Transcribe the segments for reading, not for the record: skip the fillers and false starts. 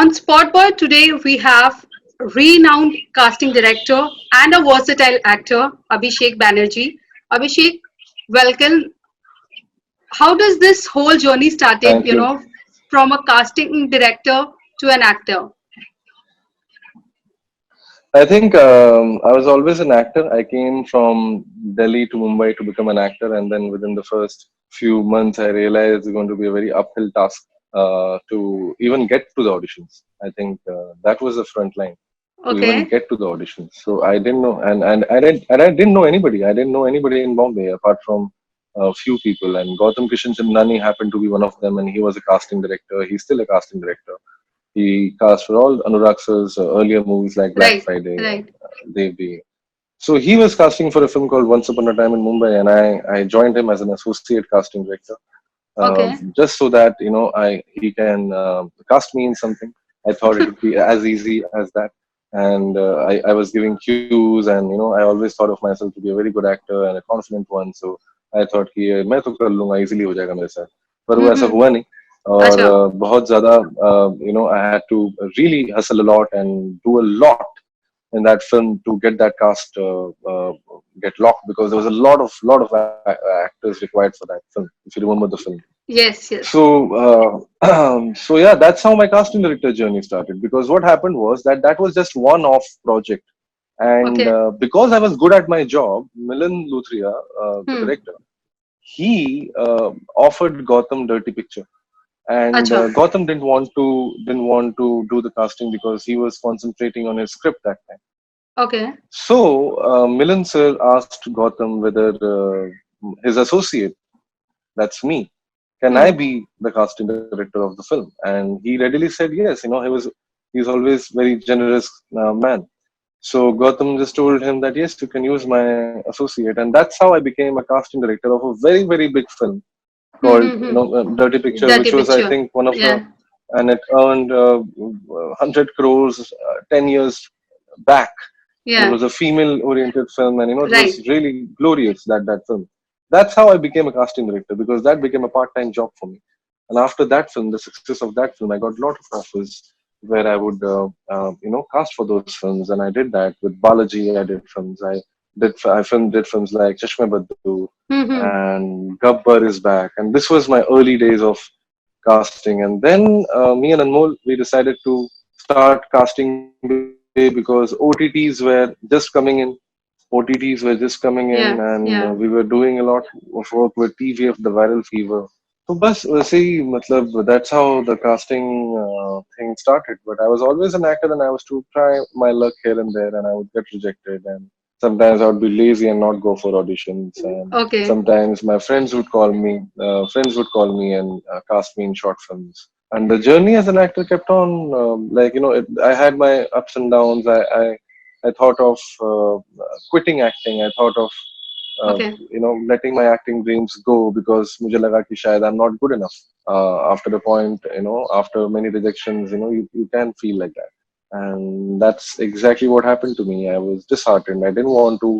On Spotboy today, we have renowned casting director and a versatile actor, Abhishek Banerjee. Abhishek, welcome. How does this whole journey started, Thank you. from a casting director to an actor? I think I was always an actor. I came from Delhi to Mumbai to become an actor, and then within the first few months, I realized it's going to be a very uphill task to even get to the auditions. I think that was the front line to even Okay. get to the auditions. So I didn't know, and I didn't know anybody. I didn't know anybody in Bombay apart from a few people. And Gautam Kishan Chandani happened to be one of them, and he was a casting director. He's still a casting director. He cast for all Anurag sir's earlier movies like Black Right. Friday and Right. Devi. So he was casting for a film called Once Upon a Time in Mumbai, and I joined him as an associate casting director, Okay. just so that I he can cast me in something. I thought it would be as easy as that, and I was giving cues, and I always thought of myself to be a very good actor and a confident one. So I thought कि मैं तो कर लूँगा, easily हो जाएगा मेरे साथ, पर वो ऐसा Mm-hmm. हुआ नहीं. और Acha. बहुत ज़्यादा I had to really hustle a lot and do a lot in that film to get that cast get locked, because there was a lot of actors required for that film, if you remember the film. Yes. Yes. So so yeah, that's how my casting director journey started, because what happened was that was just one off project. And Okay. because I was good at my job, Milan Luthria, the Hmm. director, he offered Gotham Dirty Picture. And Acha. Gotham didn't want to do the casting because he was concentrating on his script that time. Okay. So Milan sir asked Gotham whether his associate, that's me, can I Hmm. be the casting director of the film? And he readily said yes. He's always very generous man. So Gotham just told him that yes, you can use my associate, and that's how I became a casting director of a very very big film Hmm. called Hmm. Hmm. Dirty Picture, which Dirty was I picture. think one of the, Yeah. and it earned 100 crores 10 years back. It Yeah. was a female oriented film, and it was Right. really glorious, that film. That's how I became a casting director, because that became a part-time job for me. And after that film, the success of that film, I got a lot of offers where I would cast for those films. And I did that with Balaji. I did films. Did films like Chashme Baddu Hmm. Hmm. and Gabbar is back. And this was my early days of casting. And then me and Anmol, we decided to start casting Bombay because OTTs were just coming in. OTTs were just coming in, Yeah. and Yeah. we were doing a lot of work with TVF, the viral fever. So बस वैसे ही मतलब that's how the casting thing started. But I was always an actor, and I was to try my luck here and there, and I would get rejected. And sometimes I would be lazy and not go for auditions. And Okay. sometimes my friends would call me and cast me in short films. And the journey as an actor kept on, I had my ups and downs. I thought of quitting acting. I thought of Okay. letting my acting dreams go, because मुझे लगा कि शायद I'm not good enough. After the point, after many rejections, you can feel like that, and that's exactly what happened to me. I was disheartened. I didn't want to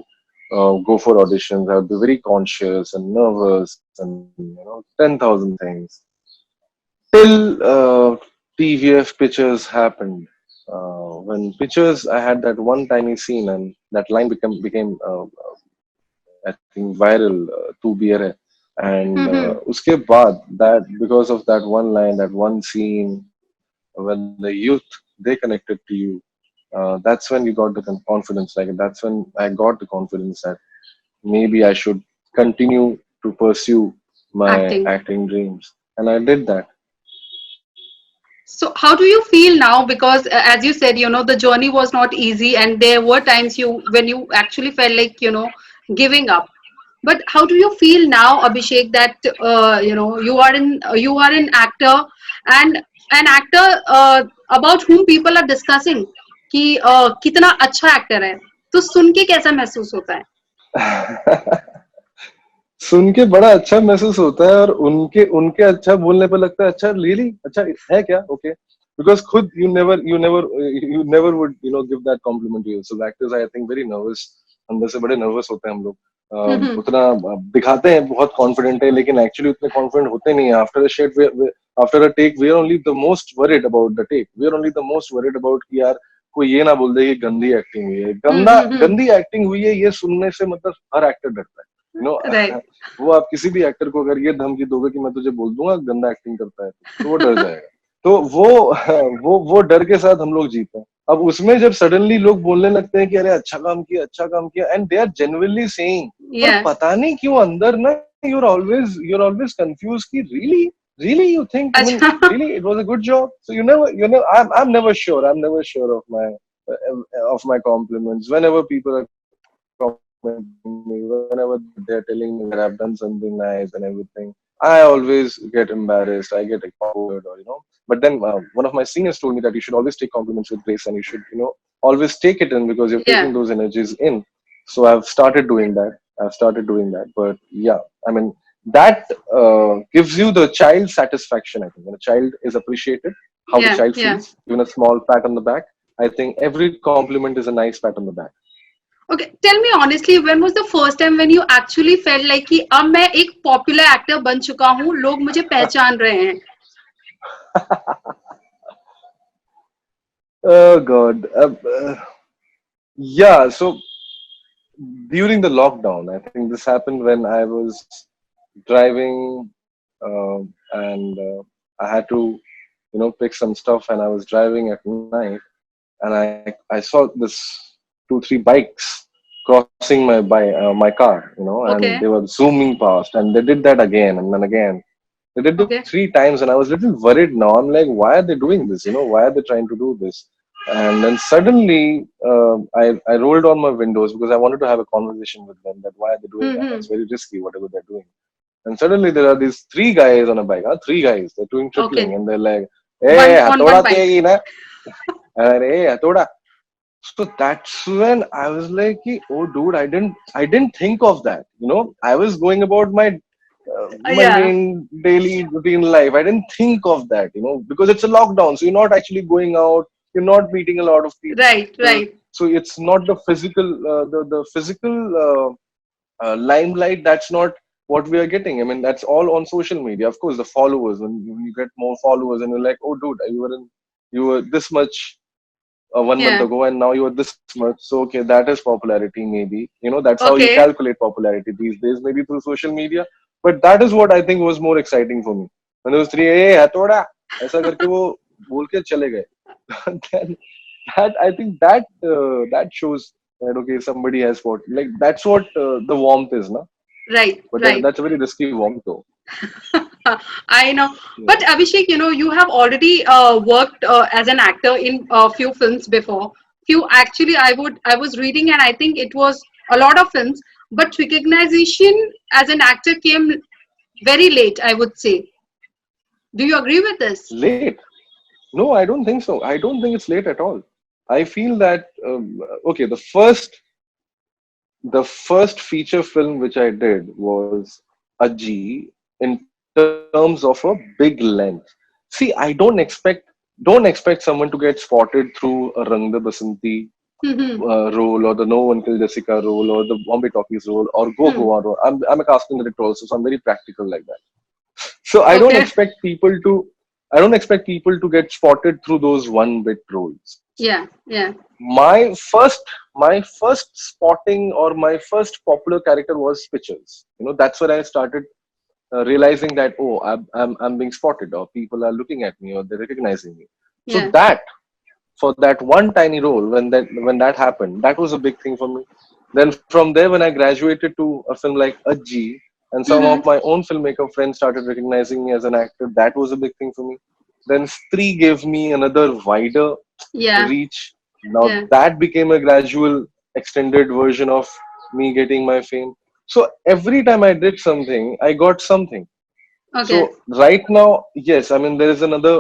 go for auditions. I would be very conscious and nervous, and 10,000 things. Till TVF Pictures happened. When Pictures, I had that one tiny scene, and that line became I think viral. Tu bhi hai. And Hmm. uske baad, that because of that one line, that one scene, when the youth, they connected to you, that's when you got the confidence. Like that's when I got the confidence that maybe I should continue to pursue my Acting. acting dreams, and I did that. So how do you feel now? Because as you said, the journey was not easy, and there were times when you actually felt like giving up. But how do you feel now, Abhishek, that you are an actor, and an actor about whom people are discussing कि कितना अच्छा actor है, तो सुन के कैसा महसूस होता है? सुन के बड़ा अच्छा महसूस होता है, और उनके उनके अच्छा बोलने पर लगता है अच्छा रियली अच्छा है क्या, ओके, बिकॉज खुद you never would give that compliment to yourself. Actors, I think, very nervous, अंदर से बड़े nervous होते हैं हम लोग. उतना दिखाते हैं बहुत कॉन्फिडेंट है, लेकिन एक्चुअली उतने कॉन्फिडेंट होते नहीं है. After a take we are only the most worried about the take. We are only the most worried about कि यार कोई ये ना बोल दे कि गंदी एक्टिंग हुई है. गंदी एक्टिंग हुई है ये सुनने से मतलब हर एक्टर डरता है, यू नो. Right. वो आप किसी भी एक्टर को अगर ये धमकी दोगे कि मैं तुझे बोल दूंगा गंदा एक्टिंग करता है तो वो डर जाएगा. तो वो वो डर के साथ हम लोग जीते हैं. अब उसमें जब सडनली लोग बोलने लगते हैं कि अरे अच्छा काम किया and they are genuinely saying, पर Yeah. पता नहीं क्यों अंदर ना you're always confused कि really you think, I mean, अच्छा. really it was a good job. So you never I'm never sure of my compliments whenever people are complimenting me, whenever they're telling me that I've done something nice and everything. I always get embarrassed, I get awkward, or but then one of my seniors told me that you should always take compliments with grace and you should always take it in because you're taking Yeah. those energies in. So I've started doing that. But yeah, I mean, that gives you the child satisfaction. I think when a child is appreciated, how the Yeah. child Yeah. feels, even a small pat on the back, I think every compliment is a nice pat on the back. Okay, tell me honestly, when was the first time when you actually felt like कि अब मैं एक popular actor बन चुका हूँ, लोग मुझे पहचान रहे हैं? Oh God. Yeah. So during the lockdown, I think this happened when I was driving, and I had to, pick some stuff, and I was driving at night, and I saw this 2 3 bikes crossing my car, and they Okay, were zooming past, and they did that again and then again. They did it okay, 3 times, and I was a little worried now. I'm like, why are they doing this? Why are they trying to do this? And then suddenly, I rolled on my windows because I wanted to have a conversation with them that why are they doing that? mm-hmm. That's very risky, whatever they're doing. And suddenly there are these 3 guys on a bike, huh? 3 guys, they're doing tripling, Okay, and they're like, one hey, on one Hathoda bike. Tyagi na? Hey, Hathoda. So that's when I was like, oh dude, I didn't think of that. I was going about my Yeah, mundane daily routine life. I didn't think of that, because it's a lockdown. So you're not actually going out. You're not meeting a lot of people. right, right. So it's not the physical limelight. That's not what we are getting. I mean, that's all on social media. Of course, the followers. When you get more followers, and you're like, oh dude, you were this much 1 month Yeah, ago and now you're this much, so okay, that is popularity. Maybe that's how you okay. calculate popularity these days, maybe through social media. But that is what I think was more exciting for me when those 3 hey hatoda ऐसा करके वो बोल के चले गए. Then that I think that shows that okay, somebody has fought, like that's what the warmth is na. Right, But right. that's a very risky warmth though. I know. But Yeah. Abhishek, you have already worked as an actor in a few films before. Few actually, I was reading, and I think it was a lot of films. But recognition as an actor came very late, I would say. Do you agree with this? Late? No, I don't think so. I don't think it's late at all. I feel that okay, the first feature film which I did was Aji in terms of a big length. See, I don't expect someone to get spotted through a Rang De Basanti Hmm. role or the No One Kill Jessica role or the Bombay Talkies role or Go Hmm. Goa role. I'm a casting director also, so I'm very practical like that. So Okay. I don't expect people to get spotted through those one bit roles. Yeah. Yeah. My first spotting or my first popular character was pictures. That's where I started realizing that oh, I'm being spotted, or people are looking at me, or they're recognizing me. So Yeah. that for that one tiny role, when that happened, that was a big thing for me. Then from there, when I graduated to a film like Ajji, and some of Hmm. my own filmmaker friends started recognizing me as an actor, that was a big thing for me. Then Stree gave me another wider Yeah. reach. Now Yeah. that became a gradual extended version of me getting my fame. So every time I did something, I got something. So Okay. right now, yes, I mean there is another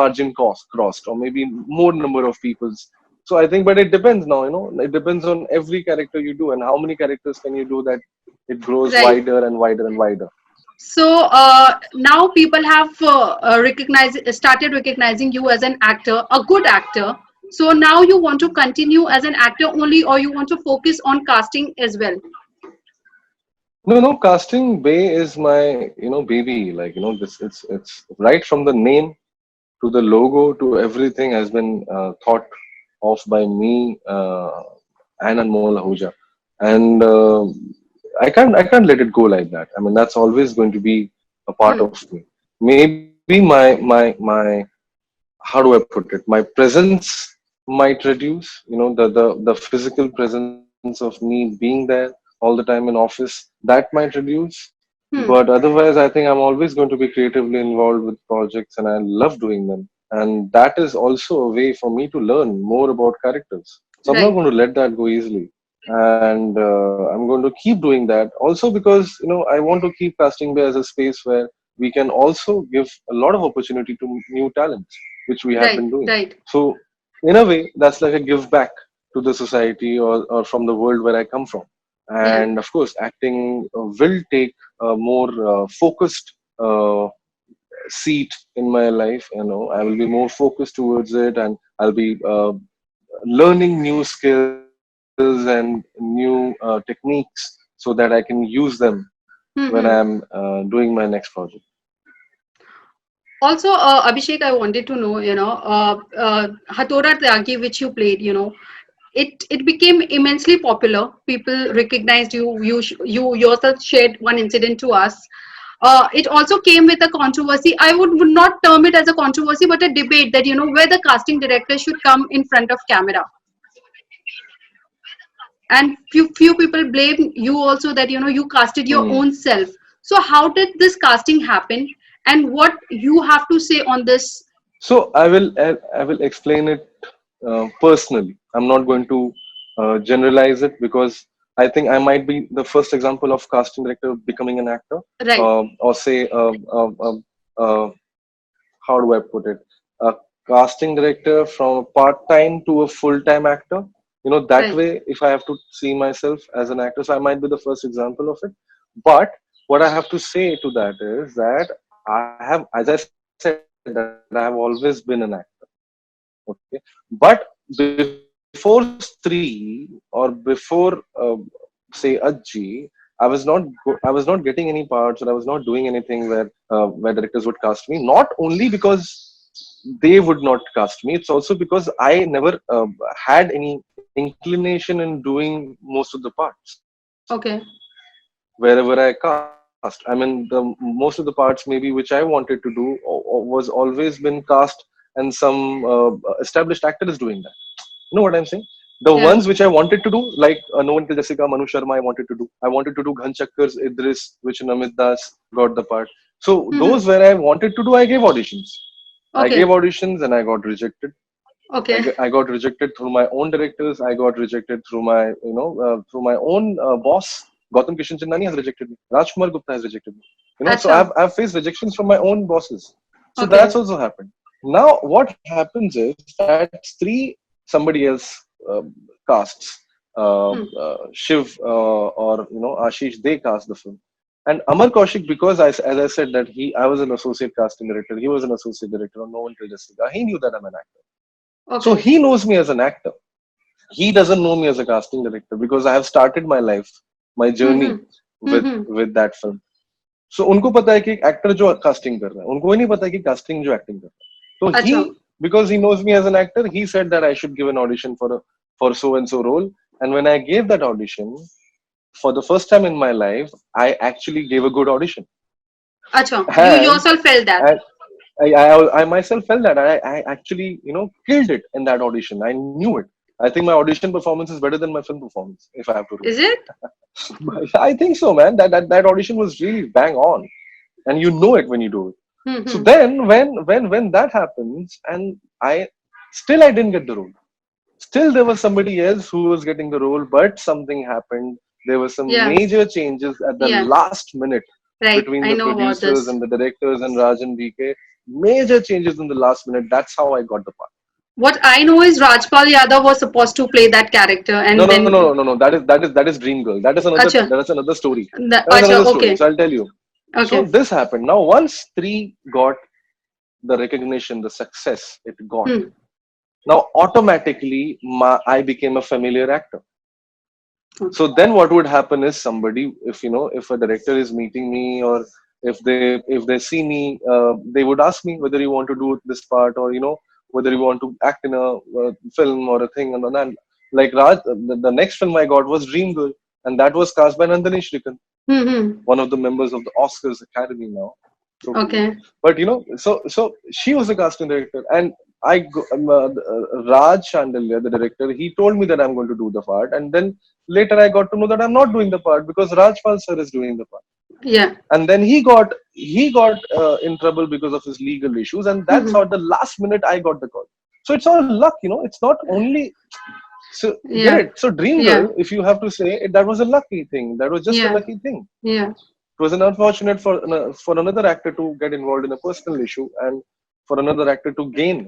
margin cost crossed, or maybe more number of people's. So I think, but it depends now. It depends on every character you do and how many characters can you do that it grows Right. wider and wider and wider. So now people have started recognizing you as an actor, a good actor. So now you want to continue as an actor only, or you want to focus on casting as well? No, casting Bay is my, baby. Like, this it's right from the name to the logo to everything has been thought of by me and Anmol Ahuja. And I can't let it go like that. I mean, that's always going to be a part Hmm. of me. Maybe my how do I put it? My presence might reduce. The physical presence of me being there all the time in office, that might reduce. But Hmm. otherwise, I think I'm always going to be creatively involved with projects, and I love doing them. And that is also a way for me to learn more about characters. So I'm not Right. going to let that go easily. And I'm going to keep doing that also because, I want to keep Casting Bay as a space where we can also give a lot of opportunity to new talents, which we have Right. been doing. Right. So, in a way, that's like a give back to the society or from the world where I come from. Yeah. And of course, acting will take a more focused seat in my life. I will be more focused towards it, and I'll be learning new skills and new techniques so that I can use them when I'm Hmm. doing my next project. Also, Abhishek, I wanted to know, Hathoda Tyagi, which you played, it became immensely popular. People recognized you. You yourself shared one incident to us. It also came with a controversy. I would not term it as a controversy, but a debate that where the casting director should come in front of camera, and few people blame you also that you casted your Hmm. own self. So how did this casting happen, and what you have to say on this? So I will explain it personally. I'm not going to generalize it because I think I might be the first example of casting director becoming an actor, Right. or say how do I put it? A casting director from a part-time to a full-time actor. That Right. way, if I have to see myself as an actor, so I might be the first example of it. But what I have to say to that is that I have, as I said, that I have always been an actor. Okay, but before Stree or before say Ajji, I was not getting any parts, or I was not doing anything where directors would cast me. Not only because they would not cast me, it's also because I never had any inclination in doing most of the parts wherever I Okay. cast. I mean, the most of the parts maybe which I wanted to do was always been cast, and some established actor is doing that. You know what I'm saying? The ones which I wanted to do, Yeah. like No One Killed Jessica, Manu Sharma, I wanted to do. I wanted to do Ghan Chakkar's Idris, which Namit Das got the part. So those Mm-hmm. where I wanted to do, I gave auditions. I gave Okay. auditions and I got rejected. Okay. I got rejected through my own directors. I got rejected through through my own boss. Gautam Kishan Chandani has rejected me. Rajkumar Gupta has rejected me. So Acha. I've faced rejections from my own bosses. So Okay. that's also happened. Now what happens is that three somebody else casts Hmm. Shiv or Ashish. They cast the film. And Amar Kaushik, because as I said that I was an associate casting director, he was an associate director on No One Killed Jessica. He knew that I'm an actor, so Okay. he knows me as an actor. He doesn't know me as a casting director because I have started my life, my journey Mm-hmm. with Mm-hmm. that film. So उनको पता है कि actor जो casting कर रहा है उनको ही नहीं पता कि कास्टिंग जो एक्टिंग कर रहा है. So he, Acha. because he knows me as an actor, he said that I should give an audition for so and so role. And when I gave that audition for the first time in my life, I actually gave a good audition. Acha. You and yourself felt that. and I myself felt that I actually killed it in that audition. I knew it. I think my audition performance is better than my film performance, if I have to rate Is it? it. I think so, man. That audition was really bang on, and you know it when you do it. So Mm-hmm. then, when that happens, and I didn't get the role. Still, there was somebody else who was getting the role, but something happened. There were some Yeah. major changes at the Yeah. last minute Right. between I the know about producers this. and the directors and Rajan DK. Major changes in the last minute. That's how I got the part. What I know is Rajpal Yadav was supposed to play that character, No, and no, no, then no, no, no. That is Dream Girl. Acha. That is another story. That is Acha. another story. Okay. So I'll tell you. So Okay. this happened. Now once three got the recognition, the success it got. Hmm. Now automatically, I became a familiar actor. So then what would happen is somebody, if if a director is meeting me, or if they see me, they would ask me whether you want to do this part, or whether you want to act in a film or a thing. And then, like Raj, the next film I got was Dream Girl, and that was cast by Nandini Shrikan, Mm-hmm. one of the members of the Oscars Academy now. So, Okay. but so she was the casting director, and Raj Chandelier, the director, he told me that I'm going to do the part, and then later I got to know that I'm not doing the part because Rajpal sir is doing the part, Yeah. and then he got in trouble because of his legal issues, and that's Mm-hmm. how the last minute I got the call. So it's all luck, it's not only. So get Yeah. it. So Dream Yeah. Girl, if you have to say it, that was a lucky thing. That was just a Yeah. lucky thing. Yeah. It was an unfortunate for another actor to get involved in a personal issue, and for another actor to gain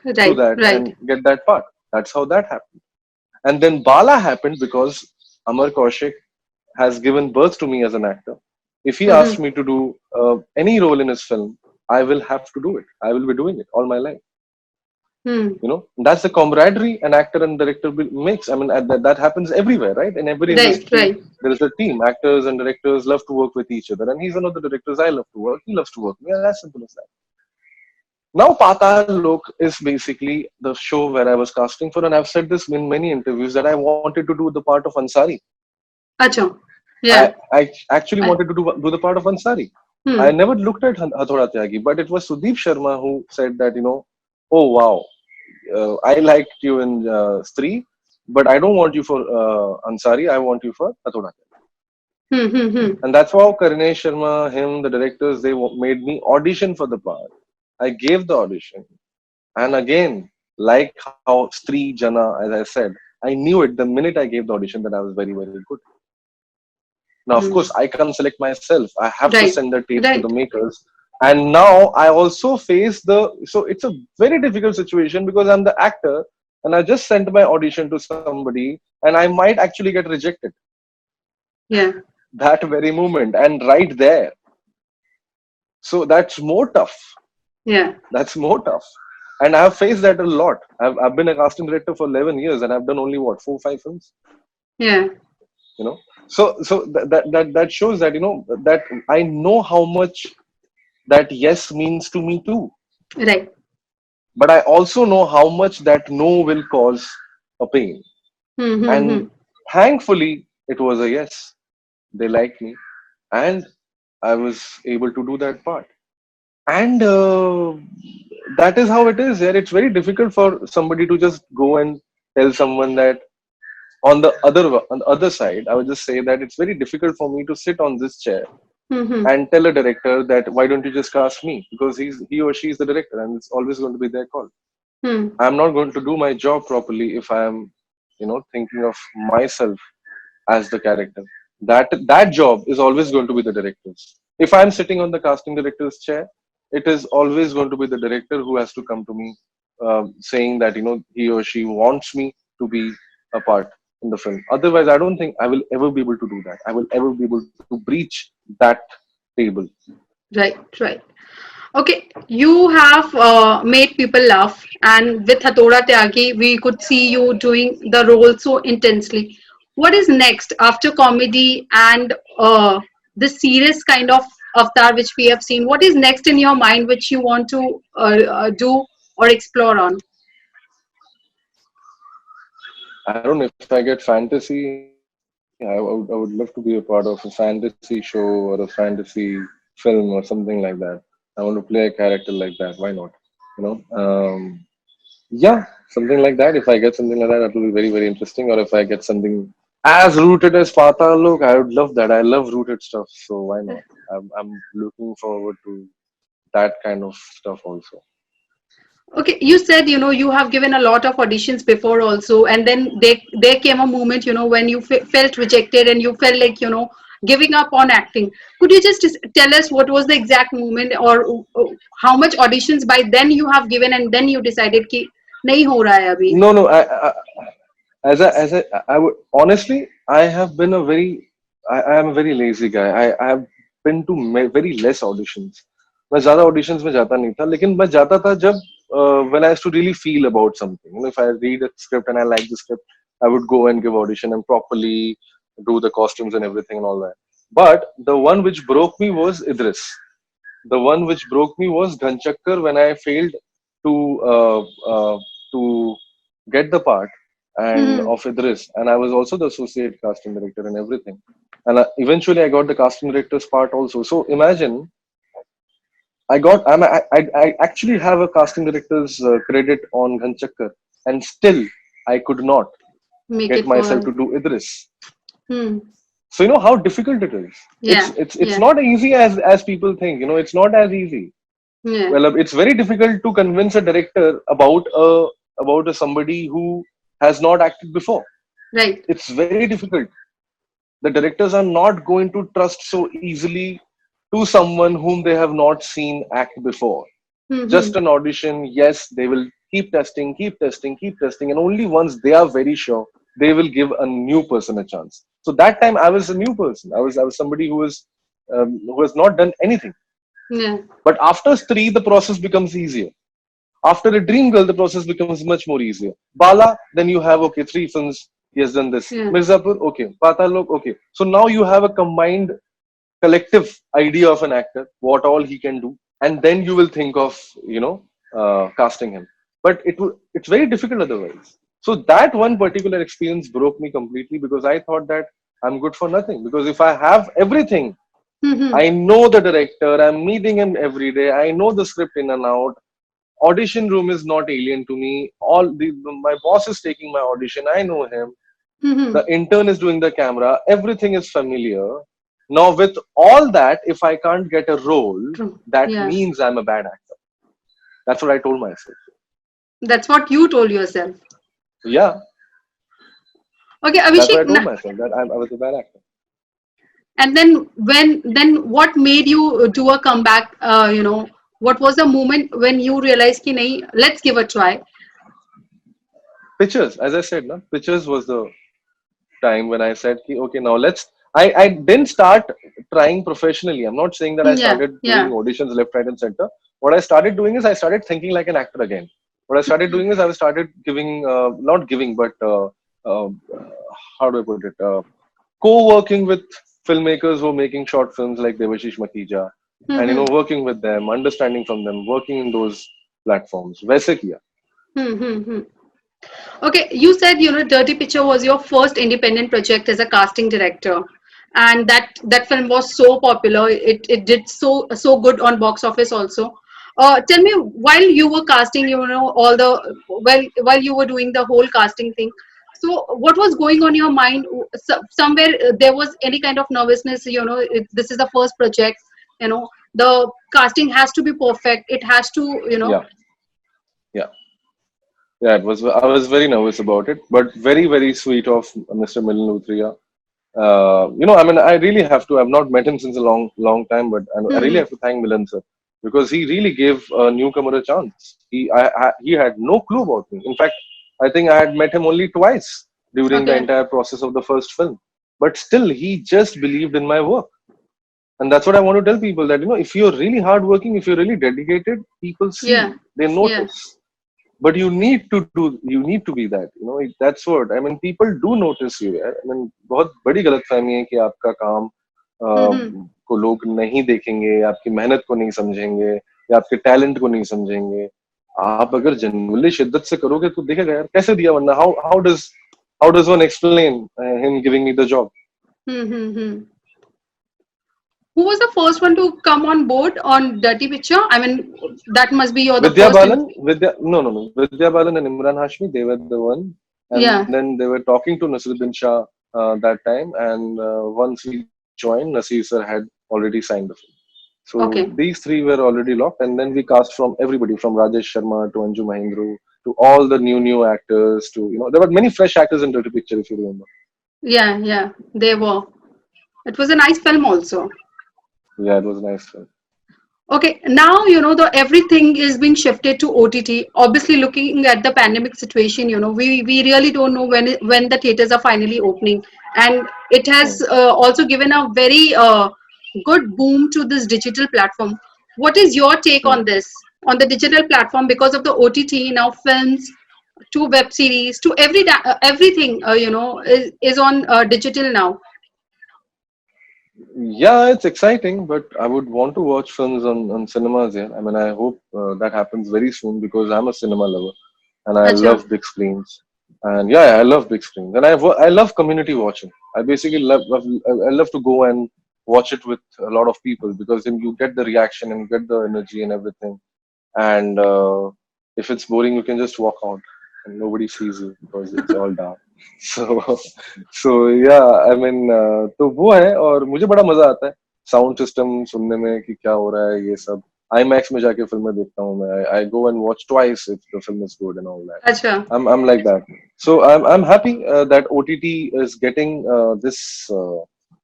through Right. that Right. and get that part. That's how that happened. And then Bala happened because Amar Kaushik has given birth to me as an actor. If he asks Mm-hmm. me to do any role in his film, I will have to do it. I will be doing it all my life. Hmm. That's the camaraderie an actor and director makes. I mean, that happens everywhere, right? In every Right. industry, Right. there is a team. Actors and directors love to work with each other, and he's one of the directors I love to work. He loves to work with me, and as simple as that. Now, Patal Lok is basically the show where I was casting for, and I've said this in many interviews that I wanted to do the part of Ansari. Acha. I, Yeah. I actually I, wanted to do the part of Ansari. I hmm. never looked at Hathoda Tyagi, but it was Sudeep Sharma who said that, oh wow, I liked you in Stree, but I don't want you for Ansari, I want you for Hathoda. Hmm. Hmm. Hmm. And that's how Karnesh Sharma, him, the directors, they made me audition for the part. I gave the audition. And again, like how Stree Jana, as I said, I knew it the minute I gave the audition that I was very, very good. Now, of course, Hmm. I can't select myself. I have to Right. send the tapes to the Right. makers. And now I also face so it's a very difficult situation because I'm the actor and I just sent my audition to somebody and I might actually get rejected Yeah. that very moment and right there. So that's more tough. Yeah. That's more tough. And I've faced that a lot. I've been a casting director for 11 years and I've done only what, 4 5 films, Yeah. you know? So that shows that, that I know how much that yes means to me too. Right. But I also know how much that no will cause a pain. Hmm. Hmm. Hmm. And thankfully, it was a yes. They liked me. And I was able to do that part. And that is how it is. Yeah, it's very difficult for somebody to just go and tell someone that on the other side, I would just say that it's very difficult for me to sit on this chair Hmm. Hmm. and tell a director that why don't you just cast me because he or she is the director and it's always going to be their call. Hmm. I'm not going to do my job properly if I am, thinking of myself as the character. That job is always going to be the director's. If I'm sitting on the casting director's chair, it is always going to be the director who has to come to me, saying that he or she wants me to be a part in the film. Otherwise, I don't think I will ever be able to do that. I will ever be able to breach that table. Right. Right. Okay, you have made people laugh, and with Hathoda Tyagi, we could see you doing the role so intensely. What is next after comedy and this serious kind of avatar which we have seen? What is next in your mind which you want to do or explore on? I don't know if I get fantasy. I would love to be a part of a fantasy show or a fantasy film or something like that. I want to play a character like that. Why not? Yeah, something like that. If I get something like that, that will be very, very interesting. Or if I get something as rooted as Patal Lok, I would love that. I love rooted stuff. So why not? I'm looking forward to that kind of stuff also. Okay, you said you have given a lot of auditions before also, and then there came a moment when you felt rejected and you felt like giving up on acting. Could you just tell us what was the exact moment, or how much auditions by then you have given, and then you decided कि नहीं हो रहा है अभी. No, no. I would honestly, I have been a very, I am a very lazy guy. I have been to very less auditions. मैं ज़्यादा auditions में जाता नहीं था, लेकिन मैं जाता था जब when I used to really feel about something. If I read a script and I like the script, I would go and give audition and properly. do the costumes and everything and all that. But the one which broke me was Idris. The one which broke me was Ghanchakkar, when I failed to uh, uh, to get the part and Hmm. of Idris, and I was also the associate casting director and everything. And eventually, I got the casting director's part also. So imagine, I actually have a casting director's credit on Ghanchakkar, and still I could not Make get it for myself her. to do Idris. Hmm. So you know how difficult it is. It's Yeah. it's it's Yeah. not easy as people think. You know, it's not as easy. Yeah. Well, it's very difficult to convince a director about a somebody who has not acted before. Right. It's very difficult. The directors are not going to trust so easily to someone whom they have not seen act before. Hmm. Just an audition, yes, they will keep testing, keep testing, keep testing, and only once they are very sure, they will give a new person a chance. So that time, I was a new person. I was somebody who has not done anything. Yeah. But after three, the process becomes easier. After a dream girl, the process becomes much more easier. Bala, then you have, okay, three films. He has done this. Yeah. Mirzapur, okay. Patalok, okay. So now you have a combined collective idea of an actor, what all he can do, and then you will think of, casting him. But it's very difficult otherwise. So that one particular experience broke me completely, because I thought that I'm good for nothing. Because if I have everything, Hmm. I know the director, I'm meeting him every day, I know the script in and out. Audition room is not alien to me. My boss is taking my audition. I know him. Hmm. The intern is doing the camera. Everything is familiar. Now, with all that, if I can't get a role, True. that Yeah. means I'm a bad actor. That's what I told myself. That's what you told yourself. Yeah, Okay, that's what Abhishek. I told myself, that I was a bad actor. And then what made you do a comeback? What was the moment when you realized ki nahi, let's give a try? Pictures, as I said, no, pictures was the time when I said, okay, now let's. I didn't start trying professionally. I'm not saying that I Yeah, started doing yeah. auditions left, right, and center. What I started doing is I started thinking like an actor again. What I started doing is I started giving, not giving, but how do I put it? Co-working with filmmakers who are making short films like Devashish Makija, and Mm-hmm. working with them, understanding from them, working in those platforms. वैसे किया. Mm-hmm. Okay, you said Dirty Picture was your first independent project as a casting director, and that film was so popular. It did so good on box office also. Tell me, while you were casting, all the while you were doing the whole casting thing. So, what was going on your mind? Somewhere there was any kind of nervousness. This is the first project. The casting has to be perfect. It has to. Yeah, yeah. Yeah, it was. I was very nervous about it, but very, very sweet of Mr. Milan Luthria. I mean, I really have to. I've not met him since a long, long time, but I really Hmm. have to thank Milan sir, because he really gave a newcomer a chance. He had no clue about me. In fact, I think I had met him only twice during the Okay. entire process of the first film. But still, he just believed in my work, and that's what I want to tell people, that if you're really hardworking, if you're really dedicated, people Yeah. see, they Yeah. notice. But you need to be that, that's what I mean. People do notice you यार. I mean, बहुत बड़ी गलतफहमी है कि आपका काम Hmm. को लोग नहीं देखेंगे, आपकी मेहनत को नहीं समझेंगे, या आपके टैलेंट को नहीं समझेंगे. आप अगर जनरली शिद्दत से करोगे तो देखेगा यार कैसे दिया, वरना how does one explain him giving me the job. Hmm. Who was the first one to come on board on Dirty Picture? I mean, that must be you're the Vidya first. Balan, Vidya, no. Vidya Balan and Imran Hashmi, they were the one. And then Yeah. they were talking to Nasiruddin Shah that time. And once we joined, Nasir sir had already signed the film. So Okay. these three were already locked. And then we cast from everybody, from Rajesh Sharma to Anju Mahindru to all the new actors to, there were many fresh actors in Dirty Picture, if you remember. Yeah. Yeah. They were. It was a nice film also. Yeah, it was a nice film. Okay, now the everything is being shifted to OTT. Obviously, looking at the pandemic situation, we really don't know when the theaters are finally opening, and it has Hmm. also given a very good boom to this digital platform. What is your take Hmm. on this, on the digital platform, because of the OTT now films? to web series to everything, is on digital now. Yeah, it's exciting, but I would want to watch films on cinemas here. I mean, I hope that happens very soon because I'm a cinema lover and I Acha. love big screens. And yeah, I love big screens. And I love community watching. I basically I love to go and watch it with a lot of people because then you get the reaction and get the energy and everything. And if it's boring, you can just walk out and nobody sees you because it's all dark. So so yeah, I mean, तो वो है और मुझे बड़ा मजा आता है sound system सुनने में कि क्या हो रहा है ये सब IMAX में जाके फिल्में देखता हूँ मैं I go and watch twice if the film is good and all that. Acha. I'm like that. So I'm happy that OTT is getting this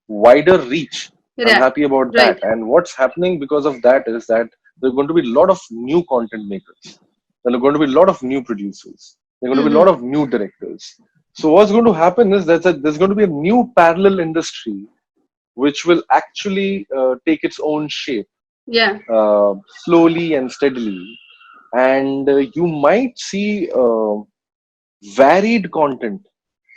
wider reach. I'm Yeah. happy about that. Right. And what's happening because of that is that there are going to be a lot of new content makers. There are going to be a lot of new producers. There are going to be a lot Mm-hmm. of new directors. So what's going to happen is that there's going to be a new parallel industry which will actually take its own shape Yeah. slowly and steadily, and you might see varied content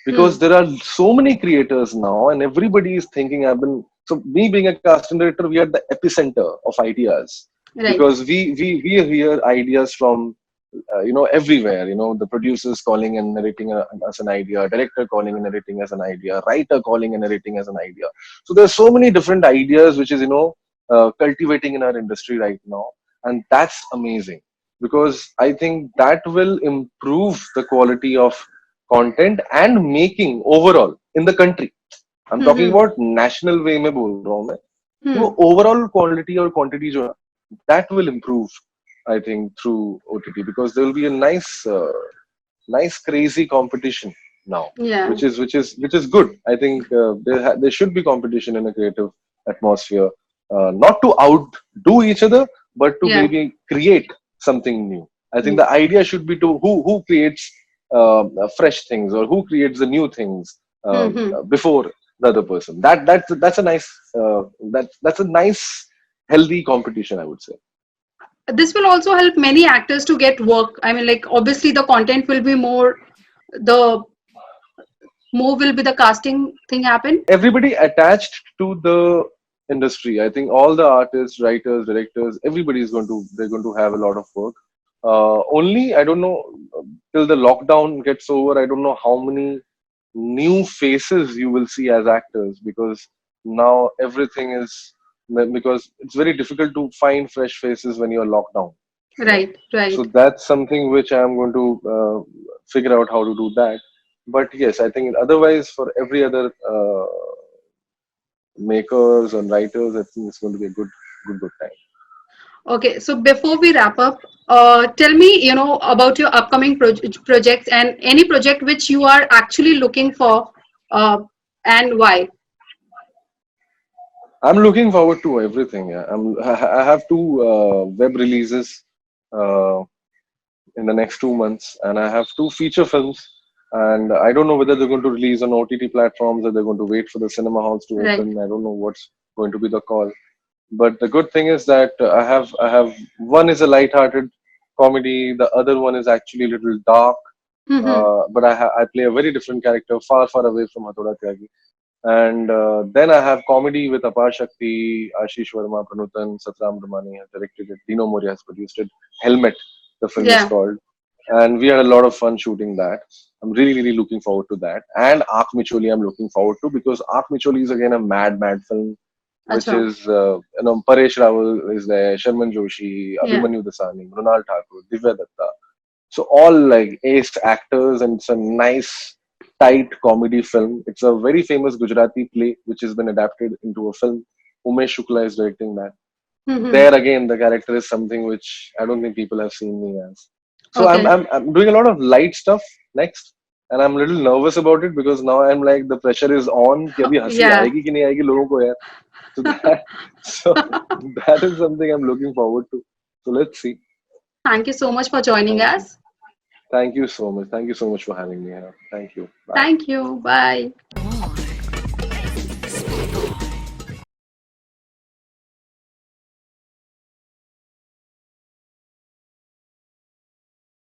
because Hmm. there are so many creators now and everybody is thinking. I've been so me being a casting director, we are the epicenter of ideas Right. because we hear ideas from everywhere. The producers calling and narrating as an idea, director calling and narrating as an idea, writer calling and narrating as an idea. So there's so many different ideas which is cultivating in our industry right now, and that's amazing because I think that will improve the quality of content and making overall in the country. I'm talking Mm-hmm. about national way में बोल रहा हूँ मैं. वो Hmm. overall quality or quantity जो है, that will improve, I think, through OTT because there will be a nice crazy competition now, Yeah. which is good. I think there should be competition in a creative atmosphere, not to outdo each other, but to Yeah. maybe create something new. I think Mm. the idea should be to who creates fresh things or who creates the new things Mm-hmm. before the other person. That's a nice that's a nice healthy competition, I would say. This will also help many actors to get work. I mean, like, obviously the content will be more, the more will be the casting thing happen. Everybody attached to the industry. I think all the artists, writers, directors, everybody is they're going to have a lot of work. Only I don't know till the lockdown gets over. I don't know how many new faces you will see as actors because now everything is because it's very difficult to find fresh faces when you're locked down. Right. So Right. that's something which I'm going to figure out how to do that. But yes, I think otherwise for every other makers and writers, I think it's going to be a good time. Okay. So before we wrap up, tell me, about your upcoming projects and any project which you are actually looking for, uh, and why. I'm looking forward to everything. Yeah. I have two web releases uh, in the next 2 months, and I have two feature films. And I don't know whether they're going to release on OTT platforms or they're going to wait for the cinema halls to Right. open. I don't know what's going to be the call. But the good thing is that I have one is a light-hearted comedy. The other one is actually a little dark. Mm-hmm. But I play a very different character, far away from Hathoda Tyagi. And then I have comedy with Apar Shakti, Ashish Verma, Pranutan, Satram Ramani has directed it. Dino Moria has produced it. Helmet, the film is Yeah. called. And we had a lot of fun shooting that. I'm really looking forward to that. And Aak Micholi, I'm looking forward to because Aak Micholi is again a mad film, which Acha. is Paresh Rawal is there, Sharman Joshi, Yeah. Abhimanyu Dasani, Mrunal Thakur, Divya Datta. So all like ace actors, and it's a nice, tight comedy film. It's a very famous Gujarati play which has been adapted into a film. Umesh Shukla is directing that. Mm-hmm. There again, the character is something which I don't think people have seen me as. So I'm Okay. I'm, I'm doing a lot of light stuff next, and I'm a little nervous about it because now I'm like the pressure is on. कि अभी हंसी Yeah. आएगी कि नहीं आएगी लोगों को यार. So that so that is something I'm looking forward to. So let's see. Thank you so much for joining Thank you. us. Thank you so much. Thank you so much for having me here. Thank you. Bye. Thank you. Bye.